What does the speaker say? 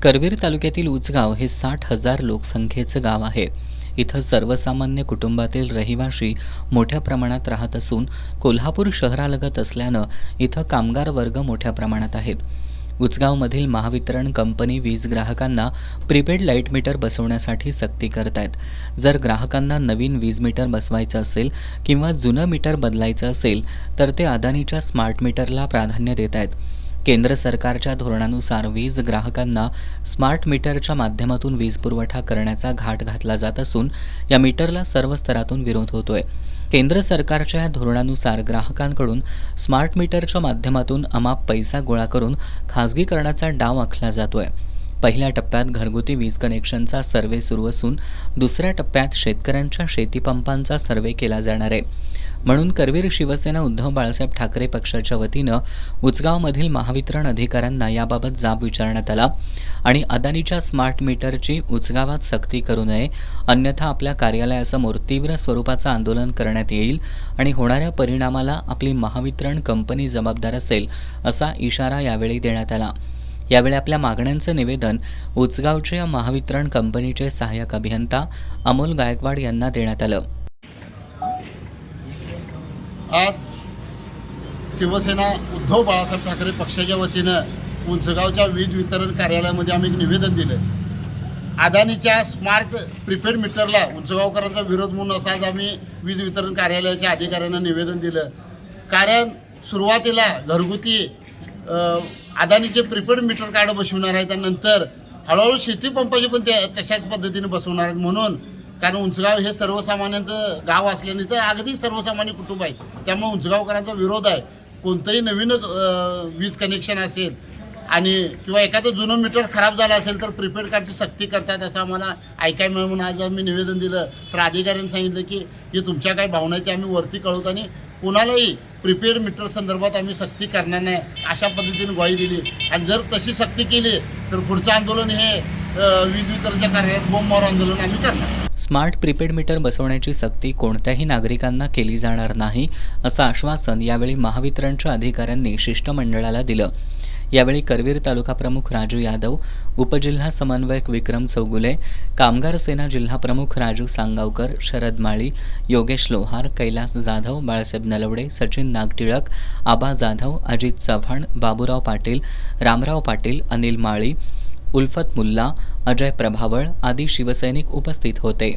करवीर तालुक्यातील उचगाव हे 60,000 लोकसंख्येचं गाव आहे. इथं सर्वसामान्य कुटुंबातील रहिवासी मोठ्या प्रमाणात राहत असून कोल्हापूर शहरालगत असल्यानं इथं कामगार वर्ग मोठ्या प्रमाणात आहेत. उचगावमधील महावितरण कंपनी वीज ग्राहकांना प्रीपेड लाईट मीटर बसवण्यासाठी सक्ती करत आहेत. जर ग्राहकांना नवीन वीज मीटर बसवायचं असेल किंवा जुनं मीटर बदलायचं असेल तर ते अदानीच्या स्मार्ट मीटरला प्राधान्य देत आहेत. केंद्र सरकारच्या धोरणानुसार वीज ग्राहकांना स्मार्ट मीटरच्या माध्यमातून वीज पुरवठा करण्याचा घाट घातला जात असून या मीटरला सर्व स्तरातून विरोध होतोय. केंद्र सरकारच्या या धोरणानुसार ग्राहकांकडून स्मार्ट मीटरच्या माध्यमातून अमाप पैसा गोळा करून खासगीकरणाचा डाव आखला जातोय. पहिल्या टप्प्यात घरगुती वीज कनेक्शनचा सर्व्हे सुरू असून दुसऱ्या टप्प्यात शेतकऱ्यांच्या शेतीपंपांचा सर्व्हे केला जाणार आहे. म्हणून करवीर शिवसेना उद्धव बाळासाहेब ठाकरे पक्षाच्या वतीनं उचगावमधील महावितरण अधिकाऱ्यांना याबाबत जाब विचारण्यात आला आणि अदानीच्या स्मार्ट मीटरची उचगावात सक्ती करू नये, अन्यथा आपल्या कार्यालयासमोर तीव्र स्वरूपाचं आंदोलन करण्यात येईल आणि होणाऱ्या परिणामाला आपली महावितरण कंपनी जबाबदार असेल असा इशारा यावेळी देण्यात आला. यावेळी आपल्या मागण्यांचं निवेदन उचगावच्या महावितरण कंपनीचे सहाय्यक अभियंता अमोल गायकवाड यांना देण्यात आलं. आज शिवसेना उद्धव बाळासाहेब ठाकरे पक्षाच्या वतीनं उंचगावच्या वीज वितरण कार्यालयामध्ये आम्ही एक निवेदन दिलं. अदानीच्या स्मार्ट प्रीपेड मीटरला उंचगावकरांचा विरोध म्हणून असं आज आम्ही वीज वितरण कार्यालयाच्या अधिकाऱ्यांना निवेदन दिलं. कारण सुरुवातीला घरगुती अदानीचे प्रीपेड मीटर कार्ड बसवणार आहेत आणि नंतर हळूहळू शेतीपंपाचे पण ते तशाच पद्धतीने बसवणार आहेत. म्हणून कारण उंचगाव हे सर्वसामान्यांचं गाव असल्याने तर अगदी सर्वसामान्य कुटुंब आहे, त्यामुळे उंचगावकरांचा विरोध आहे. कोणतंही नवीन वीज कनेक्शन असेल आणि किंवा एखादं जुनं मीटर खराब झालं असेल तर प्रीपेड कार्डची सक्ती करतात असं आम्हाला ऐकायला मिळालं. म्हणून आज आम्ही निवेदन दिलं तर अधिकाऱ्यांनी सांगितलं की हे तुमच्या काही भावना आहेत ते आम्ही वरती कळवतो आणि कोणालाही प्रीपेड मीटर संदर्भात आम्ही सक्ती करणार नाही अशा पद्धतीने ग्वाही दिली. आणि जर तशी सक्ती केली तर पुढचं आंदोलन हे वीज वितरणच्या कार्यालयात बोंबमार आंदोलन आम्ही करणार. स्मार्ट प्रीपेड मीटर बसवण्याची सक्ती कोणत्याही नागरिकांना केली जाणार नाही असं आश्वासन यावेळी महावितरणच्या अधिकाऱ्यांनी शिष्टमंडळाला दिलं. यावेळी करवीर तालुका प्रमुख राजू यादव, उपजिल्हा समन्वयक विक्रम चौगुले, कामगार सेना जिल्हा प्रमुख राजू सांगावकर, शरद माळी, योगेश लोहार, कैलास जाधव, बाळासाहेब नलवडे, सचिन नागटिळक, आबा जाधव, अजित चव्हाण, बाबूराव पाटील, रामराव पाटील, अनिल माळी, उल्फत मुल्ला, अजय प्रभावळ आदी शिवसैनिक उपस्थित होते.